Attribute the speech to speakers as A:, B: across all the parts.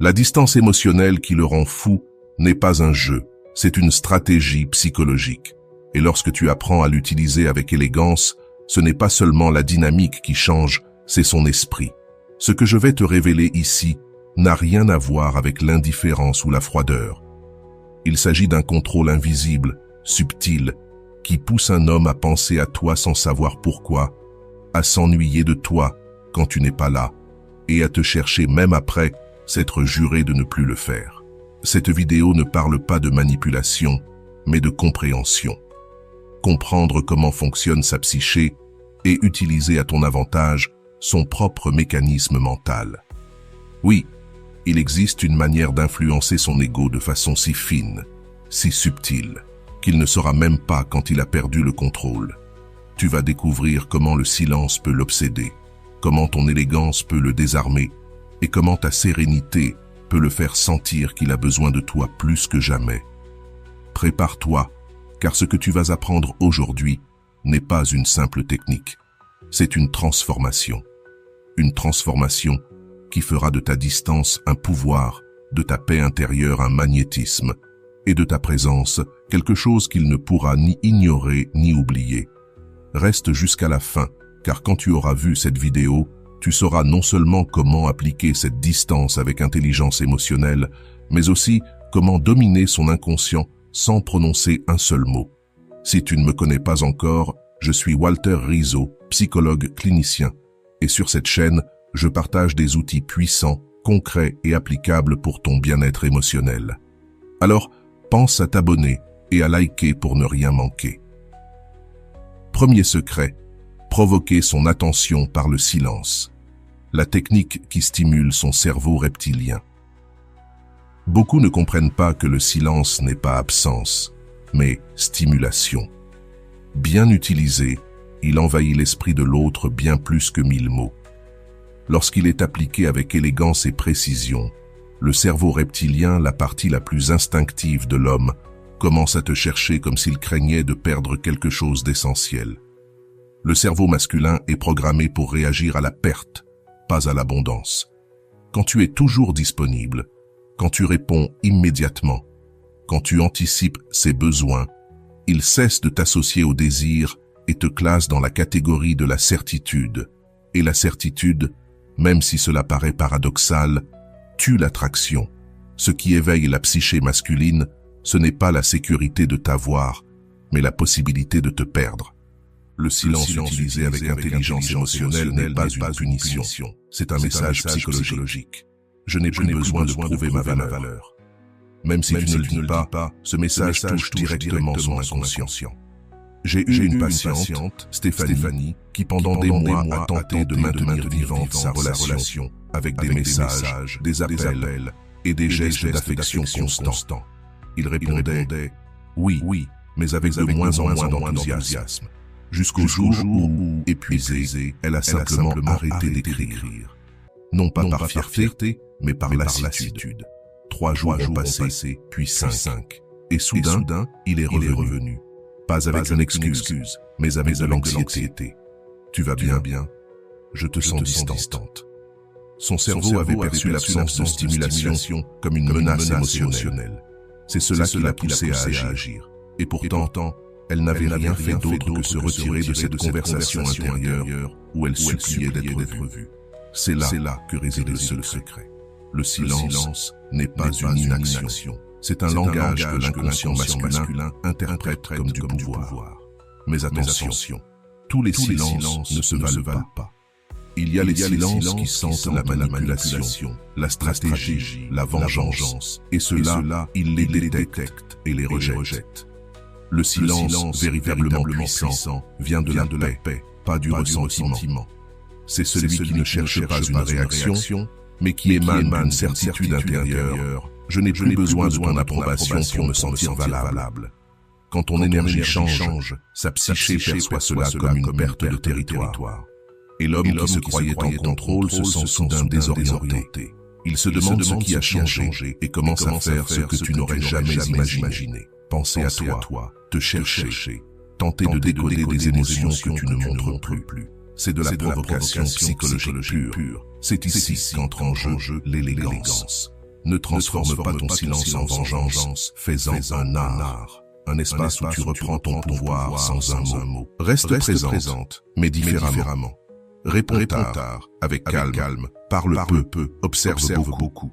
A: La distance émotionnelle qui le rend fou n'est pas un jeu, c'est une stratégie psychologique. Et lorsque tu apprends à l'utiliser avec élégance, ce n'est pas seulement la dynamique qui change, c'est son esprit. Ce que je vais te révéler ici n'a rien à voir avec l'indifférence ou la froideur. Il s'agit d'un contrôle invisible, subtil, qui pousse un homme à penser à toi sans savoir pourquoi, à s'ennuyer de toi quand tu n'es pas là, et à te chercher même après s'être juré de ne plus le faire. Cette vidéo ne parle pas de manipulation, mais de compréhension. Comprendre comment fonctionne sa psyché et utiliser à ton avantage son propre mécanisme mental. Oui, il existe une manière d'influencer son ego de façon si fine, si subtile, qu'il ne saura même pas quand il a perdu le contrôle. Tu vas découvrir comment le silence peut l'obséder, comment ton élégance peut le désarmer, et comment ta sérénité peut le faire sentir qu'il a besoin de toi plus que jamais. Prépare-toi, car ce que tu vas apprendre aujourd'hui n'est pas une simple technique, c'est une transformation. Une transformation qui fera de ta distance un pouvoir, de ta paix intérieure un magnétisme, et de ta présence quelque chose qu'il ne pourra ni ignorer ni oublier. Reste jusqu'à la fin, car quand tu auras vu cette vidéo, tu sauras non seulement comment appliquer cette distance avec intelligence émotionnelle, mais aussi comment dominer son inconscient sans prononcer un seul mot. Si tu ne me connais pas encore, je suis Walter Rizzo, psychologue clinicien, et sur cette chaîne, je partage des outils puissants, concrets et applicables pour ton bien-être émotionnel. Alors, pense à t'abonner et à liker pour ne rien manquer. Premier secret, provoquer son attention par le silence. La technique qui stimule son cerveau reptilien. Beaucoup ne comprennent pas que le silence n'est pas absence, mais stimulation. Bien utilisé, il envahit l'esprit de l'autre bien plus que 1000 mots. Lorsqu'il est appliqué avec élégance et précision, le cerveau reptilien, la partie la plus instinctive de l'homme, commence à te chercher comme s'il craignait de perdre quelque chose d'essentiel. Le cerveau masculin est programmé pour réagir à la perte, pas à l'abondance. Quand tu es toujours disponible, quand tu réponds immédiatement, quand tu anticipes ses besoins, il cesse de t'associer au désir et te classe dans la catégorie de la certitude. Et la certitude, même si cela paraît paradoxal, tue l'attraction. Ce qui éveille la psyché masculine, ce n'est pas la sécurité de t'avoir, mais la possibilité de te perdre. Le silence utilisé avec intelligence émotionnelle n'est pas une punition, c'est un message psychologique. Je n'ai plus besoin de prouver ma valeur. Même si tu ne le dis pas, ce message touche directement son inconscient. J'ai eu une patiente, Stéphanie, qui pendant des mois a tenté de maintenir vivante sa relation avec des messages, des appels et des gestes d'affection constants. Il répondait « oui », mais avec de moins en moins d'enthousiasme. Jusqu'au jour où, épuisée, elle a simplement arrêté d'écrire. Non pas par fierté, mais par lassitude. 3 jours ont passé, puis 5. Et soudain, il est revenu. Pas avec une excuse, mais avec de l'anxiété. Tu vas bien? Je te sens distante. Son cerveau avait perçu l'absence de stimulation comme une menace émotionnelle. C'est cela qui l'a poussée à agir. Et pourtant, elle n'avait rien fait d'autre que se retirer de cette conversation intérieure où elle suppliait d'être vue. C'est là que réside le seul secret. Le silence n'est pas une inaction. C'est un langage que l'inconscient masculin interprète comme du pouvoir. Mais attention, tous les silences ne se valent pas. Il y a les silences qui sentent la manipulation, la stratégie, la vengeance, et ceux-là, il les détecte et les rejette. Le silence véritablement puissant vient de la paix, pas du ressentiment. C'est celui qui ne cherche pas une réaction, mais qui émane d'une certitude intérieure. Je n'ai plus besoin de ton approbation pour me sentir valable. Quand ton énergie change, sa psyché perçoit cela comme une perte de territoire. Et l'homme qui se croyait en contrôle se sent soudain désorienté. Il se demande ce qui a changé et commence à faire ce que tu n'aurais jamais imaginé. Penser à toi, te chercher, tenter de décoder des émotions que tu ne montres plus. C'est de la provocation psychologique pure. C'est ici qu'entre en jeu l'élégance. Ne transforme pas ton silence en vengeance, fais-en un art. Un espace où tu reprends ton pouvoir sans un mot. Reste présente, mais différemment. Réponds tard, avec calme, parle peu, observe beaucoup.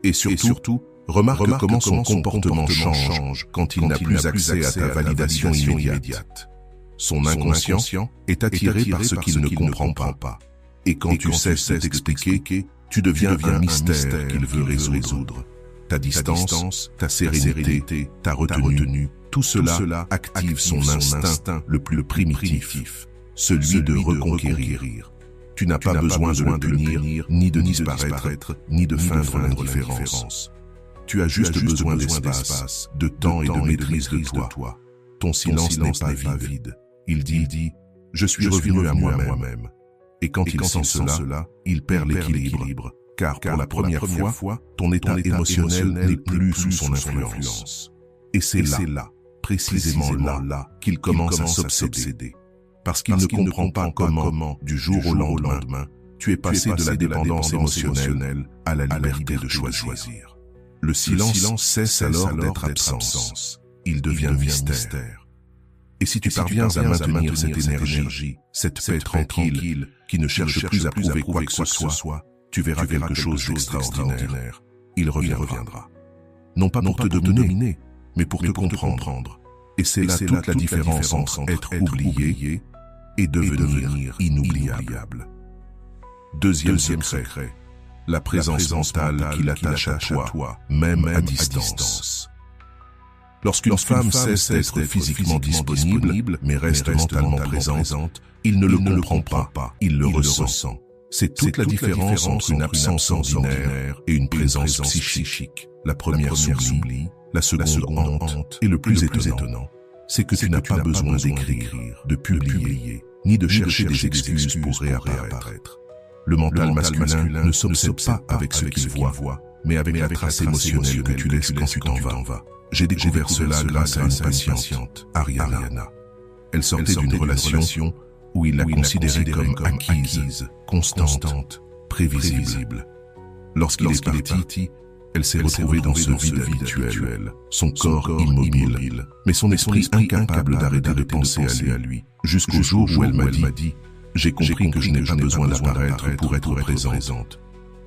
A: Et surtout, remarque comment son comportement change quand il n'a plus accès à ta validation immédiate. Son inconscient est attiré par ce qu'il ne comprend pas. Et quand tu cesses de t'expliquer, tu deviens un mystère qu'il veut résoudre. Ta distance, ta sérénité, ta retenue, tout cela active son instinct le plus primitif, celui de reconquérir. Tu n'as pas besoin de le punir, ni de disparaître, ni de feindre l'indifférence. Tu as juste besoin d'espace, de temps et de maîtrise de toi. Ton silence n'est pas vide. Il dit « Je suis revenu à moi-même ». Et quand il sent cela, il perd l'équilibre, car pour la première fois, ton état émotionnel n'est plus sous son influence. Et c'est là, précisément là, qu'il commence à s'obséder. Parce qu'il ne comprend pas comment, du jour au lendemain, tu es passé de la dépendance émotionnelle à la liberté de choisir. Le silence cesse alors d'être absence. Il devient mystère. Et si tu parviens à maintenir cette énergie, cette paix tranquille, qui ne cherche plus à prouver quoi que ce soit, tu verras quelque chose d'extraordinaire. Il reviendra. Non pas pour te dominer, mais pour te comprendre. Et c'est là toute la différence entre être oublié et devenir inoubliable. Deuxième secret, la présence mentale qui l'attache à toi, même à distance. Lorsqu'une femme cesse d'être physiquement disponible, mais reste mentalement présente, il ne le comprend pas, il le ressent. C'est toute la différence entre une absence ordinaire et une présence psychique. La première s'oublie, la seconde hante, et le plus étonnant, c'est que tu n'as pas besoin d'écrire, de publier, ni de chercher des excuses pour réapparaître. Le mental masculin ne s'obsède pas avec ce qu'il voit, mais avec la trace émotionnelle que tu laisses quand tu t'en vas. J'ai découvert cela grâce à une patiente, Ariana. Elle sortait d'une relation où il la considérait comme acquise, constante, prévisible. Lorsqu'il est parti, elle s'est retrouvée dans ce vide habituel, son corps immobile, mais son esprit incapable d'arrêter de penser à lui, jusqu'au jour où elle m'a dit « J'ai compris que je n'ai pas besoin d'apparaître pour être présente ».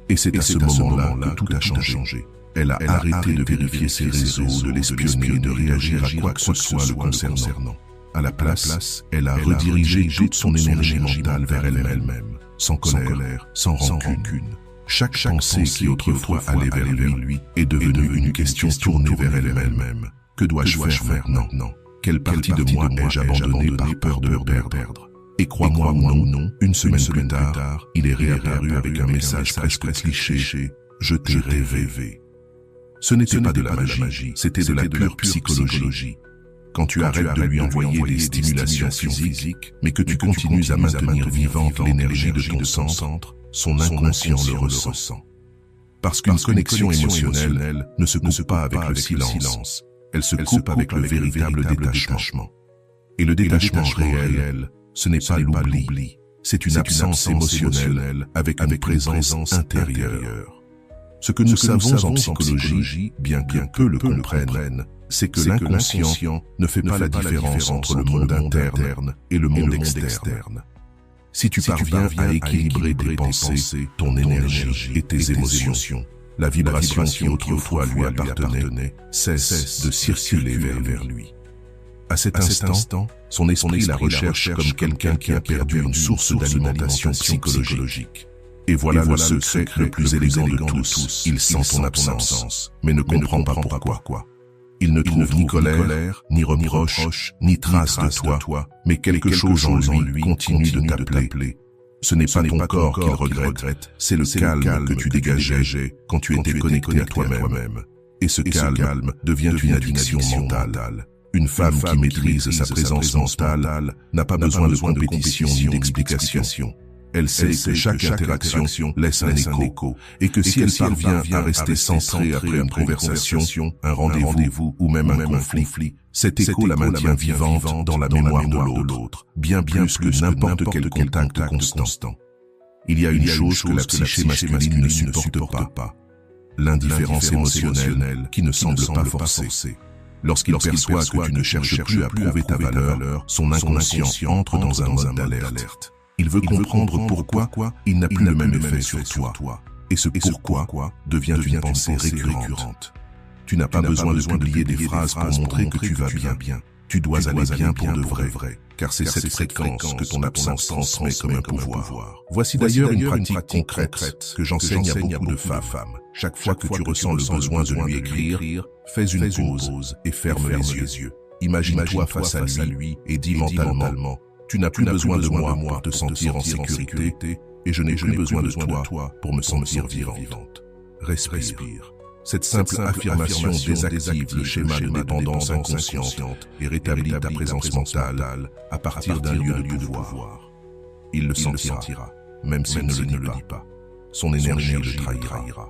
A: Et c'est à ce moment-là que tout a changé. Elle a arrêté de vérifier ses réseaux, de l'espionner, de réagir à quoi que ce soit le concernant. À la place, elle a redirigé toute son énergie mentale vers elle-même, sans colère, sans rancune. Chaque pensée qui autrefois allait vers lui est devenue une question tournée vers elle-même. Que dois-je faire maintenant? Quelle partie de moi ai-je abandonnée par peur de perdre? Et crois-moi ou non, une semaine plus tard, il est réapparu avec un message presque cliché « Je t'ai rêvé ». Ce n'était pas de la magie, c'était de la pure psychologie. Quand tu arrêtes de lui envoyer des stimulations physiques, mais que tu continues à maintenir vivante l'énergie de ton centre, son inconscient le ressent. Parce qu'une connexion émotionnelle ne se coupe pas avec le silence, elle se coupe avec le véritable détachement. Et le détachement réel, ce n'est pas l'oubli, c'est une absence émotionnelle avec une présence intérieure. Ce que nous savons en psychologie, bien peu le comprennent, c'est que l'inconscient ne fait pas la différence entre le monde interne et le monde externe. Si tu parviens à équilibrer tes pensées, ton énergie et tes émotions, la vibration qui autrefois lui appartenait cesse de circuler vers lui. À cet instant, son esprit la recherche comme quelqu'un qui a perdu une source d'alimentation psychologique. Et voilà le secret le plus élégant de tous. Il sent ton absence, mais ne comprend pas pourquoi. Il ne trouve ni colère, ni reproche, ni trace de toi, mais quelque chose en lui continue de t'appeler. Ce n'est pas ton corps qu'il regrette, c'est le calme que tu dégageais quand tu étais connecté à toi-même. Et ce calme devient une addiction mentale. Une femme qui maîtrise sa présence mentale n'a pas besoin de compétition ni d'explication. Elle sait que chaque interaction laisse un écho, et que si elle parvient à rester centrée après une conversation, un rendez-vous ou même un conflit, cet écho la maintient vivante dans la mémoire de l'autre, bien plus que n'importe quel contact constant. Il y a une chose que la psyché masculine ne supporte pas, l'indifférence émotionnelle qui ne semble pas forcée. Lorsqu'il perçoit que tu ne cherches plus à prouver ta valeur, son inconscient entre dans un mode d'alerte. Il veut comprendre pourquoi il n'a plus le même effet sur toi. Et ce pourquoi devient une pensée récurrente. Tu n'as pas besoin de publier des phrases pour montrer que tu vas bien. Tu dois aller bien pour de vrai, car c'est cette fréquence que ton absence transmet comme un pouvoir. Voici d'ailleurs une pratique concrète que j'enseigne à beaucoup de femmes. Chaque fois que tu ressens le besoin de lui écrire, fais une pause et ferme les yeux. Imagine-toi face à lui et dis mentalement, tu n'as plus besoin de moi pour te sentir en sécurité et je n'ai plus besoin de toi pour me sentir vivante. Respire. Cette simple affirmation désactive le schéma de dépendance inconsciente et rétablit ta présence mentale à partir d'un lieu de pouvoir. Il le sentira, même s'il ne le dit pas. Son énergie le trahira.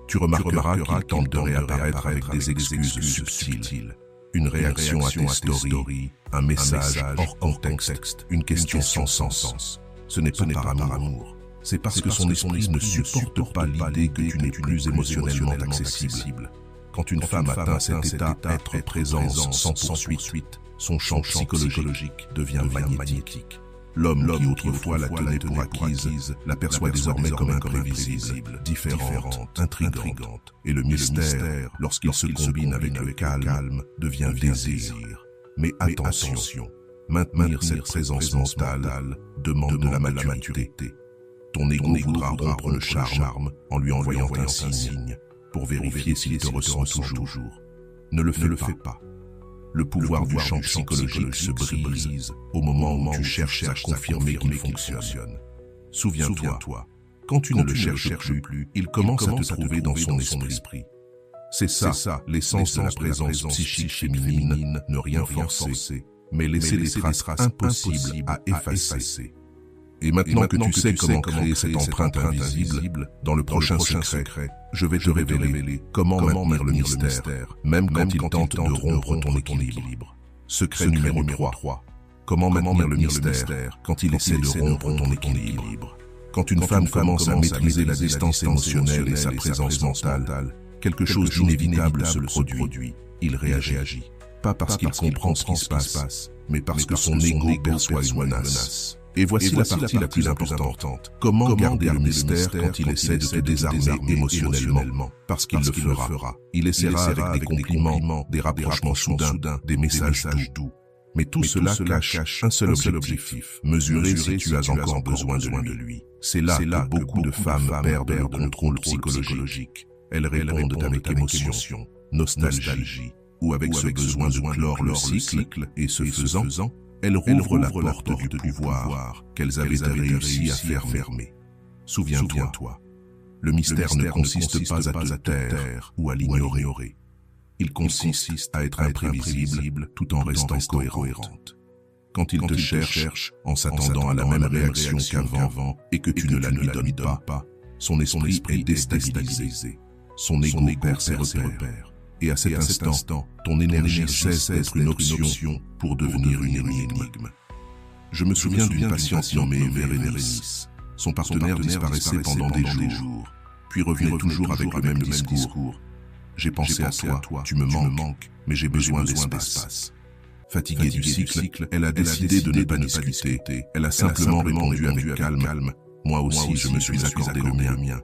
A: Tu remarqueras qu'il tente de réapparaître avec des excuses subtiles. Une réaction à tes stories, un message hors contexte, une question sans sens. Ce n'est pas par amour. C'est parce que son esprit ne supporte pas l'idée que tu n'es plus émotionnellement accessible. Quand une femme atteint cet état, être présence sans poursuite, son champ psychologique devient magnétique. L'homme qui autrefois la tenait pour acquise l'aperçoit désormais comme imprévisible, différente, intrigante. Et le mystère, lorsqu'il se combine avec le calme, devient désir. Mais attention, maintenir cette présence mentale demande de la maturité. Ton ego voudra rompre le charme en lui envoyant un signe pour vérifier s'il te ressent toujours. Ne le fais pas. Le pouvoir du champ psychologique se brise au moment où tu cherches à confirmer qu'il fonctionne. Souviens-toi, quand tu ne le cherches plus, il commence à te trouver dans son esprit. C'est ça, l'essence de la présence psychique féminine, ne rien forcer, mais laisser des traces impossibles à effacer. Et maintenant que tu sais comment créer cette empreinte invisible, dans le prochain secret, je vais te révéler comment maintenir le mystère, même quand il tente de rompre ton équilibre. Secret numéro 3. Comment maintenir le mystère quand il essaie de rompre ton équilibre. Quand une femme commence à maîtriser la distance émotionnelle et sa présence mentale, quelque chose d'inévitable se produit. Il réagit. Pas parce qu'il comprend ce qui se passe, mais parce que son ego perçoit une menace. Et voici la partie la plus importante. Comment garder le mystère quand il essaie de te désarmer émotionnellement? Parce qu'il le fera. Il essaiera avec des compliments, des rapprochements soudains, des messages doux. Mais tout cela cache un seul objectif. Mesurer si tu as encore besoin de lui. C'est là que beaucoup de femmes perdent le contrôle psychologique. Elles répondent avec émotion, nostalgie, ou avec ce besoin de clore le cycle, et ce faisant, elles rouvrent la porte du pouvoir qu'elles avaient réussi à faire fermer. Souviens-toi, le mystère ne consiste pas à te taire ou à l'ignorer. Il consiste à être imprévisible tout en restant cohérente. Quand il te cherche en s'attendant à la même réaction qu'avant et que tu ne la lui donnes pas, son esprit est déstabilisé. Son ego perd ses repères. Et à cet instant, ton énergie cesse d'être une option pour devenir une énigme. Je me souviens d'une patiente nommée Vérénice. Son partenaire disparaissait pendant des jours, puis revenait toujours avec le même discours. J'ai pensé à toi, tu me manques, mais j'ai besoin d'espace. Fatiguée du cycle, elle a décidé de ne pas discuter. Elle a simplement répondu avec calme. Moi aussi, je me suis accordé le mien.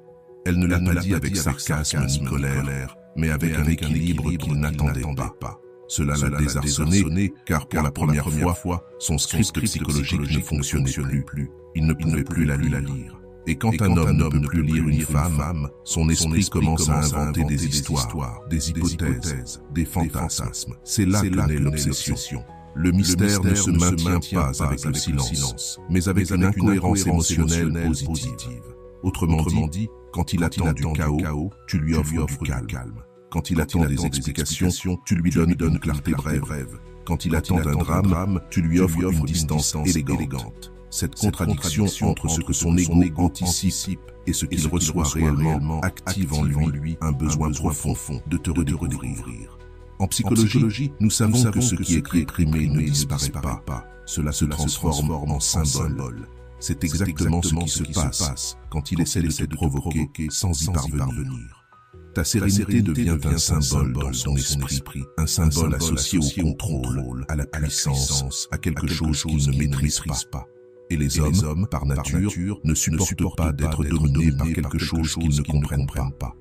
A: Elle ne l'a pas dit avec sarcasme ni colère, mais avec un équilibre qu'il n'attendait pas. Cela l'a désarçonné, car pour la première fois, son script psychologique ne fonctionnait plus. Il ne pouvait plus la lire. Et quand un homme ne peut plus lire une femme, son esprit commence à inventer des histoires, des hypothèses, des fantasmes. C'est là que naît l'obsession. Le mystère ne se maintient pas avec le silence, mais avec une incohérence émotionnelle positive. Autrement dit, quand il attend du chaos, tu lui offres du calme. Quand il attend des explications, tu lui donnes une clarté brève. Quand il attend un drame, tu lui offres une distance élégante. Cette contradiction entre ce que son ego anticipe et ce qu'il reçoit réellement active en lui un besoin profond de te redécouvrir. En psychologie, nous savons que ce qui est réprimé ne disparaît pas. Cela se transforme en symbole. C'est exactement ce qui se passe quand il essaie de te provoquer sans y parvenir. Ta sérénité devient un symbole dans son esprit, un symbole associé au contrôle, à la puissance, à quelque chose qu'il ne maîtrise pas. Et les hommes, par nature, ne supportent pas d'être dominés par quelque chose qu'ils ne comprennent pas.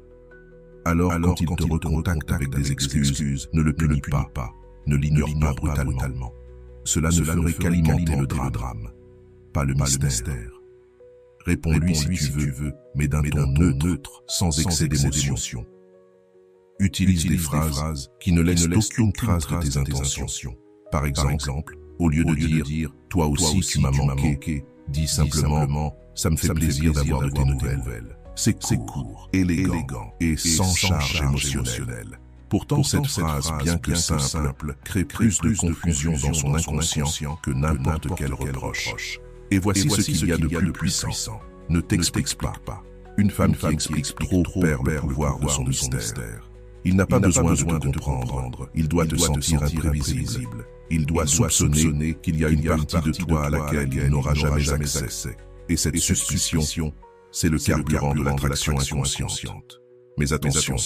A: Alors, quand il te recontacte avec des excuses, ne le punis pas, ne l'ignore pas brutalement. Cela ne ferait qu'alimenter le drame, pas le mystère. Réponds-lui si tu veux, mais d'un ton neutre, sans excès d'émotion. Utilise des phrases qui ne laissent aucune trace de tes intentions. Par exemple, au lieu de dire « toi aussi tu m'as manqué », dis simplement « ça me fait plaisir d'avoir de tes nouvelles ». C'est court, élégant et sans charge émotionnelle. Pourtant, cette phrase, bien que simple, crée plus de confusion dans son inconscient que n'importe quel reproche. Et voici ce qu'il y a de plus puissant. Ne t'explique pas. Une femme qui explique trop perd le pouvoir de son mystère. Il n'a pas besoin de te comprendre. Il doit te sentir imprévisible. Il doit soupçonner qu'il y a une partie de toi à laquelle il n'aura jamais accès. Et cette suspicion, c'est le carburant de l'attraction inconsciente. Mais attention,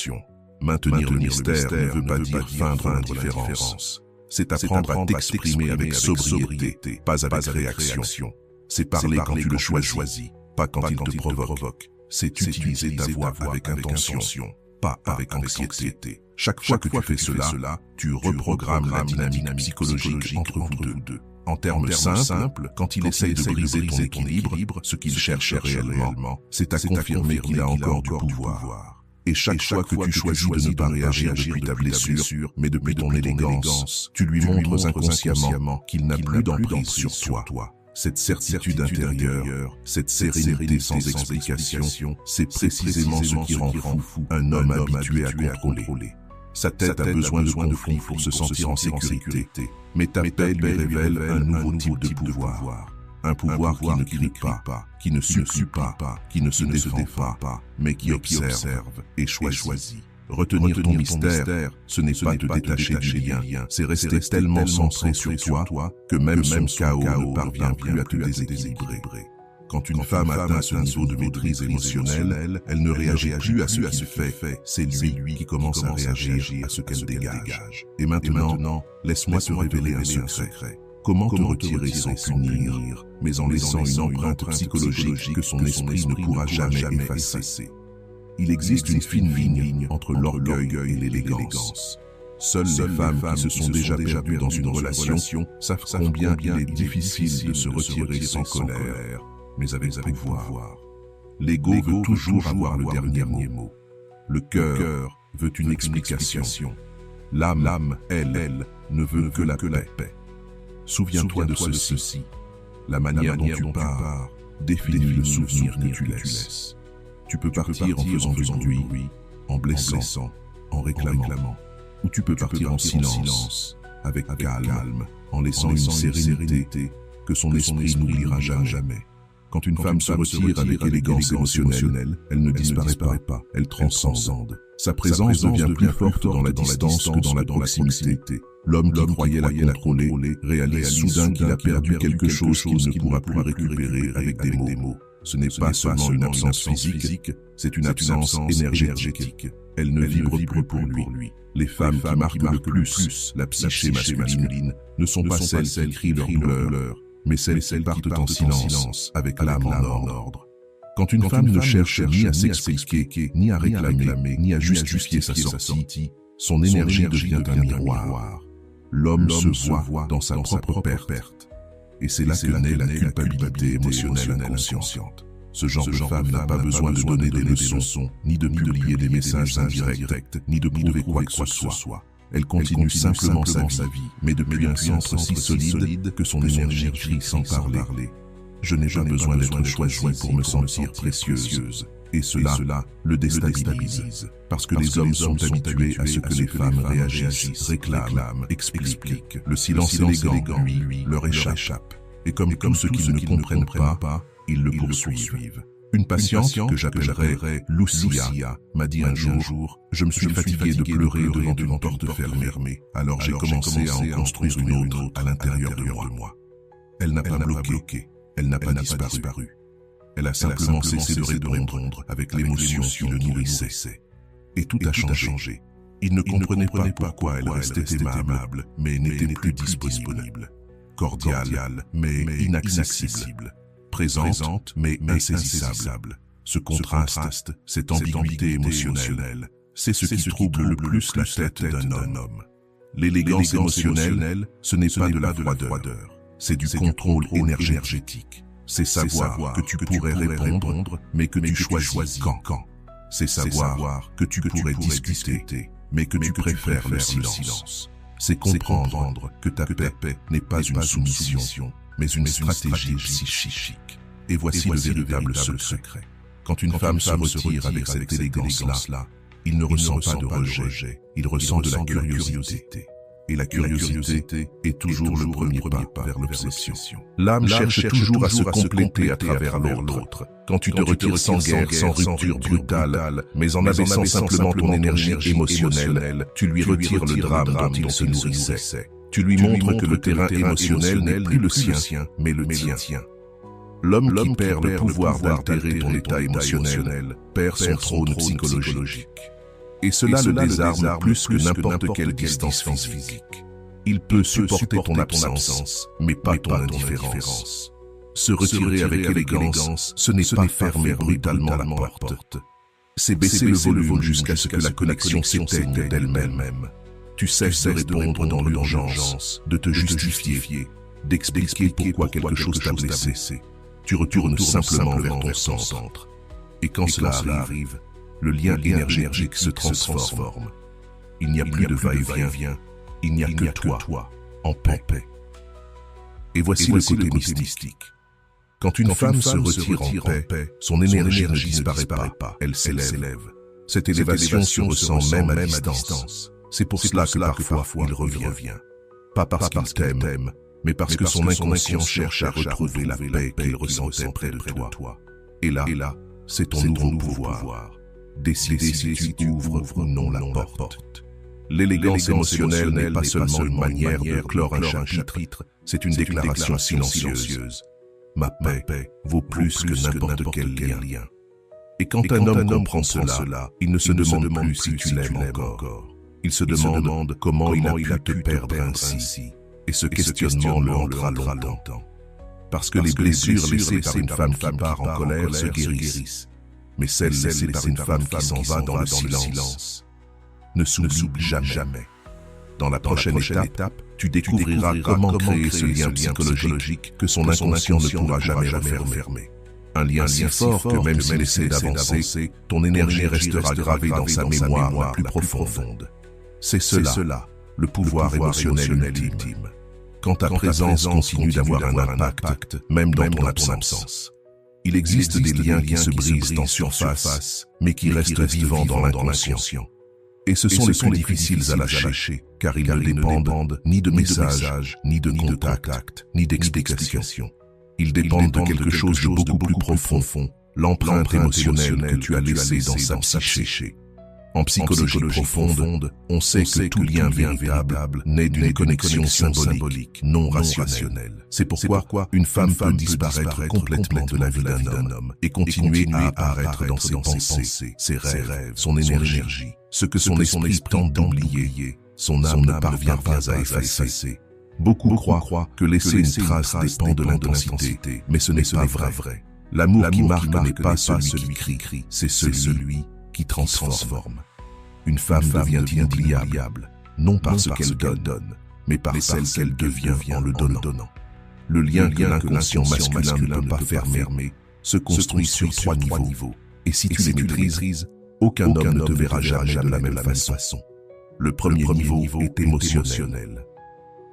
A: maintenir le mystère ne veut pas dire feindre l'indifférence. C'est apprendre à t'exprimer avec sobriété, pas avec réaction. C'est parler quand tu le choisis, pas quand il te provoque. C'est utiliser ta voix avec intention, pas avec anxiété. Chaque fois que tu fais cela, tu reprogrammes la dynamique psychologique entre vous deux. En termes simples, quand il essaye de briser ton équilibre, ce qu'il cherche réellement, c'est à confirmer qu'il a encore du pouvoir. Et chaque fois que tu choisis de ne pas réagir depuis ta blessure, mais depuis ton élégance, tu lui montres inconsciemment qu'il n'a plus d'emprise sur toi. Cette certitude intérieure, cette sérénité sans explication, c'est précisément ce qui rend fou un homme habitué à contrôler. Sa tête a besoin de conflit pour se sentir en sécurité, mais ta paix lui révèle un nouveau type de pouvoir. Un pouvoir qui ne crie pas, qui ne supplie pas, qui ne se défend pas, mais qui observe et choisit. Retenir ton mystère, ce n'est pas te détacher du lien, c'est rester tellement centré sur toi que même son chaos ne parvient plus à te déséquilibrer. Quand une femme atteint ce niveau de maîtrise émotionnelle, elle ne réagit plus à ce qu'il fait, c'est lui qui commence à réagir à ce qu'elle dégage. Et maintenant, laisse-moi te révéler un secret. Comment te retirer sans punir, mais en laissant une empreinte psychologique que son esprit ne pourra jamais effacer. Il existe une fine ligne entre l'orgueil et l'élégance. Seules les femmes qui se sont déjà perdues dans une relation savent combien il est difficile de se retirer sans colère, mais avec pouvoir. L'ego veut toujours avoir le dernier mot. Le cœur veut une explication. L'âme, elle, ne veut que la paix. Souviens-toi de ceci. La manière dont tu pars définit le souvenir que tu laisses. Tu peux partir en faisant du bruit, en blessant, en réclamant. Ou tu peux partir en silence, avec calme, en laissant une sérénité que son esprit n'oubliera jamais. Quand une femme se retire avec élégance émotionnelle, elle ne disparaît pas, elle transcende. Sa présence devient plus forte dans la distance que dans la proximité. L'homme qui croyait la contrôler réalise soudain qu'il a perdu quelque chose qu'il ne pourra plus récupérer avec des mots. Ce n'est pas seulement une absence physique, c'est une absence énergétique. Elle ne vibre plus pour lui. Les femmes qui marquent le plus la psyché masculine ne sont pas celles qui crient leur douleur, mais celles qui partent en silence, avec l'âme en ordre. Quand une femme ne cherche ni à s'expliquer, ni à réclamer, ni à justifier sa sortie, son énergie devient un miroir. L'homme se voit dans sa propre perte. Et c'est là que naît la culpabilité émotionnelle inconsciente. Ce genre de femme n'a pas besoin de donner des leçons, ni de publier des messages indirects, ni de prouver quoi que ce soit. Elle continue simplement sa vie, mais depuis un centre si solide que son énergie brille sans parler. Je n'ai pas besoin d'être choisie pour me sentir précieuse. Et cela le déstabilise. Parce que les hommes sont habitués à ce que les femmes réagissent, réclament, expliquent. Le silence élégant, lui, leur échappe. Et comme ceux qui ne comprennent pas, ils le poursuivent. Une patiente que j'appellerais Lucia m'a dit un jour « Je me suis fatigué de pleurer devant une porte fermée. Alors j'ai commencé à en construire une autre à l'intérieur de moi. » Elle n'a pas bloqué, elle n'a pas disparu. Elle a simplement cessé de répondre avec l'émotion qui le nourrissait. Et tout a changé. Il ne comprenait pas pourquoi elle restait aimable, mais n'était plus disponible. Cordiale, mais inaccessible. Présente, mais insaisissable. Ce contraste, cette ambiguïté émotionnelle, c'est ce qui trouble le plus la tête d'un homme. L'élégance émotionnelle, ce n'est pas de la froideur, c'est du contrôle énergétique. C'est savoir que tu pourrais répondre, mais que tu choisis quand. C'est savoir que tu pourrais discuter, mais que tu préfères le silence. C'est comprendre que ta paix n'est pas une soumission, mais une stratégie psychique. Et voici le véritable secret. Quand une femme se retire avec cette élégance-là, il ne ressent pas de rejet, il ressent de la curiosité. Et la curiosité est toujours le premier pas vers l'obsession. L'âme cherche toujours à se compléter à travers l'autre. Quand tu te retires sans guerre, sans rupture brutale, mais en abaissant simplement ton énergie émotionnelle, tu lui retires le drame dont il se nourrissait. Tu lui montres que le terrain émotionnel n'est plus le sien, mais le tien. L'homme qui perd le pouvoir d'altérer ton état émotionnel perd son trône psychologique. Et cela le désarme plus que n'importe quelle distance physique. Il peut supporter ton absence, mais pas ton indifférence. Se retirer avec élégance, ce n'est pas fermer brutalement la porte. C'est baisser le volume jusqu'à ce que la connexion s'éteigne d'elle-même. Tu cesses de répondre dans l'urgence, de te justifier, d'expliquer pourquoi quelque chose t'a blessé. Tu retournes simplement vers ton centre. Et quand cela arrive, le lien énergétique se transforme. Il n'y a plus de va-et-vient, il n'y a que toi, en paix. Et voici le côté mystique. Quand une femme se retire en paix, son énergie ne disparaît pas, elle s'élève. Cette élévation se ressent même à distance. C'est pour cela que parfois il revient. Pas parce qu'il t'aime, mais parce que son inconscient cherche à retrouver la paix qu'il ressentait près de toi. Et là, c'est ton nouveau pouvoir. Décider si tu ouvres ou non la porte. L'élégance émotionnelle n'est pas seulement une manière de clore un chapitre, c'est une déclaration silencieuse. Ma paix vaut plus que n'importe quel lien. Et quand un homme comprend cela, il ne se demande plus si tu l'aimes encore. Il se demande comment il a pu te perdre ainsi. Et ce questionnement le hantera longtemps. Parce que les blessures laissées par une femme qui part en colère se guérissent. Mais celles laissées par une femme qui s'en va dans le silence ne s'oublient jamais. Dans la prochaine étape, tu découvriras comment créer ce lien psychologique que son inconscient ne pourra jamais refermer. Un lien si fort que même s'il essaie d'avancer, ton énergie restera gravée dans sa mémoire la plus profonde. C'est cela, le pouvoir émotionnel ultime. Quand ta présence continue d'avoir un impact, même dans ton absence. Il existe des liens qui se brisent en surface, mais qui restent vivants dans l'inconscient. Et ce sont les plus difficiles à lâcher, car ils ne dépendent ni de messages, ni de contact, ni d'explications. Ils dépendent de quelque chose de beaucoup plus profond, l'empreinte émotionnelle que tu as laissée dans sa psyché. En psychologie profonde, on sait que tout lien véritable naît d'une connexion symbolique, non rationnelle. C'est pourquoi une femme peut disparaître complètement de la vie d'un homme et continuer à apparaître dans ses pensées, ses rêves, son énergie. Ce que son esprit tente d'oublier, son âme ne parvient pas à effacer. Beaucoup croient que laisser une trace dépend de l'intensité, mais ce n'est pas vrai. L'amour qui marque n'est pas celui qui crie, c'est celui qui transforme. Une femme devient inoubliable, non parce qu'elle donne, mais par celle qu'elle devient en le donnant. Le lien que l'inconscient masculin ne peut pas fermer se construit sur 3 niveaux. Et si tu les maîtrises, aucun homme ne te verra jamais de la même façon. Le premier niveau est émotionnel.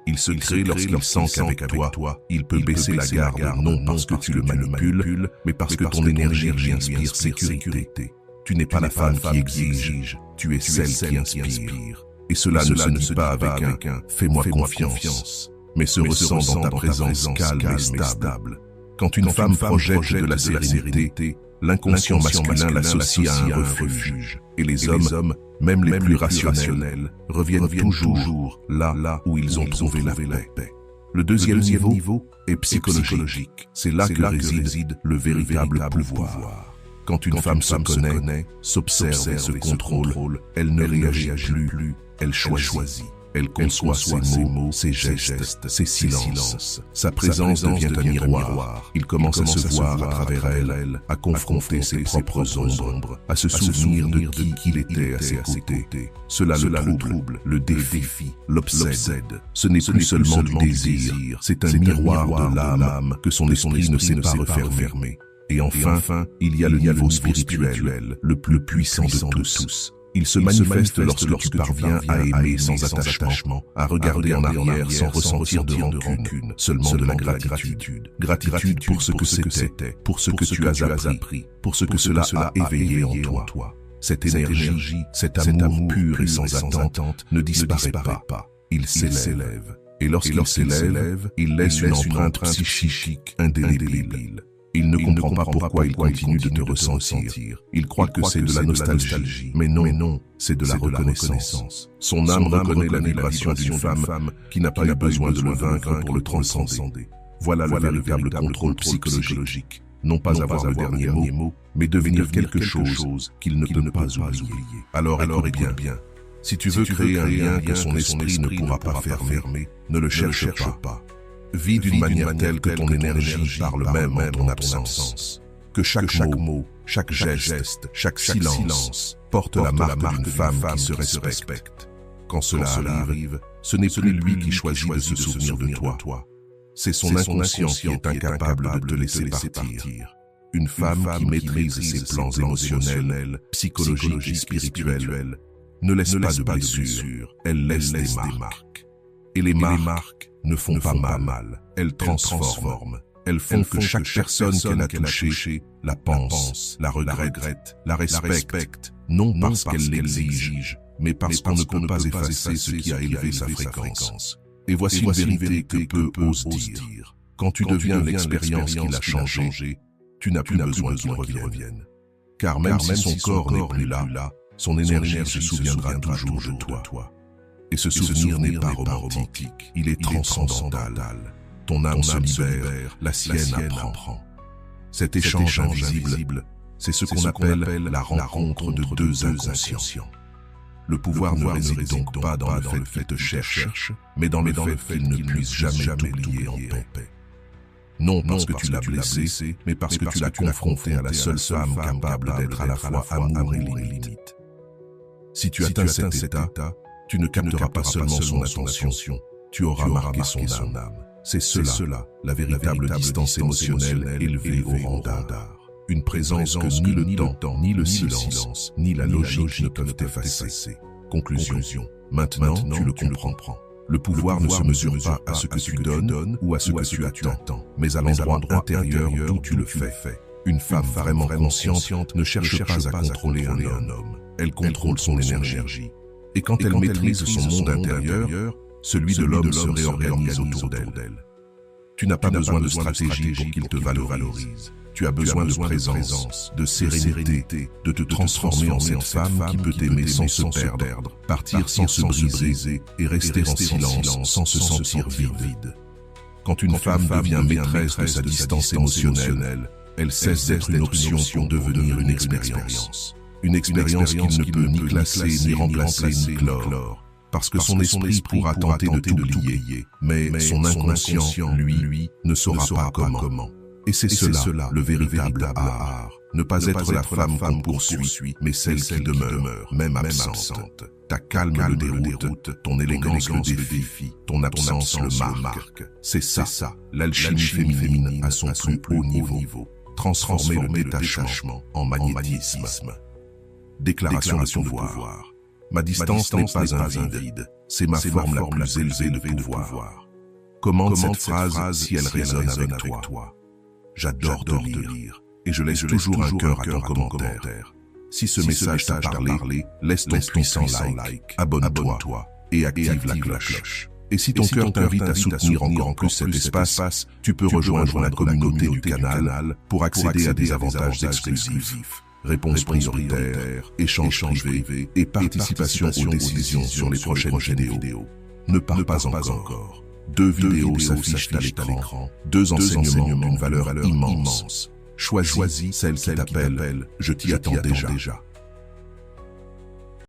A: Il se crée lorsqu'il sent qu'avec toi, il peut baisser la garde, non parce que tu le manipules, mais parce que ton énergie lui inspire sécurité. Tu n'es pas la femme qui exige, tu es celle qui inspire. Et cela ne se dit pas avec un « fais-moi confiance », mais se ressent dans ta présence calme et stable. Quand une femme projette de la sérénité, l'inconscient masculin l'associe à un refuge. Et les hommes, même les plus rationnels, reviennent toujours là où ils ont trouvé la paix. Le deuxième niveau est psychologique. C'est là que réside le véritable pouvoir. Quand une femme se connaît, s'observe et se contrôle, elle ne réagit plus, elle choisit. Elle conçoit ses mots, ses gestes, ses silences. Sa présence devient un miroir. Il commence à se voir à travers elle, à confronter ses propres ombres, à se souvenir de qui il était à ses côtés. Cela le trouble, le défie, l'obsède. Ce n'est plus seulement du désir, c'est un miroir de l'âme que son esprit ne sait pas refermer. Et enfin, il y a le niveau spirituel, le plus puissant de tous. Il se manifeste lorsque tu parviens à aimer sans attachement, à regarder en arrière sans ressentir de rancune, seulement de la gratitude. Gratitude pour ce que c'était, pour ce que tu as appris, pour ce que cela a éveillé en toi. Cette énergie, cet amour pur et sans attente ne disparaît pas. Il s'élève. Et lorsqu'il s'élève, il laisse une empreinte psychique indélébile. Il ne comprend pas pourquoi il continue de te ressentir. Il croit que c'est de la nostalgie. Mais non, c'est de la reconnaissance. Son âme reconnaît la vibration d'une femme qui n'a pas eu besoin de le vaincre pour le transcender. Voilà le véritable contrôle psychologique. Non pas avoir le dernier mot, mais devenir quelque chose qu'il ne peut pas oublier. Alors écoute bien. Si tu veux créer un lien que son esprit ne pourra pas fermer, ne le cherche pas. Vis d'une manière telle que ton énergie parle même en ton absence. Que chaque mot, chaque geste, chaque silence porte la marque d'une femme qui se respecte. Quand cela arrive, ce n'est plus lui qui choisit de se souvenir de toi. C'est son inconscient qui est incapable de te laisser partir. Une femme qui maîtrise ses plans émotionnels, psychologiques et spirituels ne laisse pas de blessures, elle laisse des marques. Et les marques ne font pas mal, elles transforment. Elles font que chaque personne qu'elle a touchée la pense, la regrette, la respecte, non parce qu'elle l'exige, mais parce qu'on ne peut pas effacer ce qui a élevé sa fréquence. Et voici une vérité que peu osent dire. Quand tu deviens l'expérience qui l'a changé, tu n'as plus besoin qu'il revienne. Car même si son corps n'est plus là, son énergie se souviendra toujours de toi. Et ce souvenir n'est pas romantique, il est transcendantal. Ton âme se libère, la sienne apprend. Cet échange invisible, c'est ce qu'on appelle la rencontre de deux inconscients. Le pouvoir ne réside donc pas dans le fait qu'il te cherche, mais dans le fait qu'il ne puisse jamais t'oublier en paix. Non parce que tu l'as blessé, mais parce que tu l'as confronté à la seule femme capable d'être à la fois amour et limite. Si tu atteins cet état, tu ne capteras pas seulement son attention, tu auras marqué son âme. C'est cela, la véritable distance émotionnelle élevée au rang d'art. Une présence que ni le temps, ni le silence, ni la logique ne peuvent effacer. Conclusion. Maintenant, tu le comprends. Le pouvoir ne se mesure pas à ce que tu donnes ou à ce que tu attends, mais à l'endroit intérieur d'où tu le fais. Une femme vraiment consciente ne cherche pas à contrôler un homme. Elle contrôle son énergie. Et quand elle maîtrise son monde intérieur, celui de l'homme se réorganise autour d'elle. Tu n'as pas besoin de stratégie pour qu'il te valorise. Tu as besoin de présence, de sérénité, de te transformer en cette femme qui peut t'aimer sans se perdre, partir sans se briser et rester en silence sans se sentir vide. Quand une femme devient maîtresse de sa distance émotionnelle, elle cesse d'être une option pour devenir une expérience. Une expérience qu'il ne peut ni classer, ni remplacer, ni clore. Parce que son esprit pourra tenter de t'oublier, mais son inconscient, lui, ne saura pas comment. Et c'est cela, le véritable art. Ne pas être la femme qu'on poursuit, mais celle qui demeure, même absente. Ta calme le déroute, ton élégance le défie, ton absence le marque. C'est ça, l'alchimie féminine à son plus haut niveau. Transformer le détachement en magnétisme. Déclaration de pouvoir. Ma distance n'est pas un vide, c'est ma forme la plus élevée de pouvoir. Commente cette phrase si elle résonne avec toi. J'adore te lire, et je laisse toujours un cœur à ton commentaire. Si ce message t'a parlé, laisse ton puissant like, abonne-toi et active la cloche. Et si ton cœur t'invite à soutenir encore plus cet espace, tu peux rejoindre la communauté du canal pour accéder à des avantages exclusifs. Réponses prioritaires, échanges privés et participation aux décisions sur les prochaines vidéos. Ne pars pas encore. 2 vidéos s'affichent à l'écran, 2 enseignements d'une valeur immense. Choisis celle qui t'appelle. Je t'y attends déjà.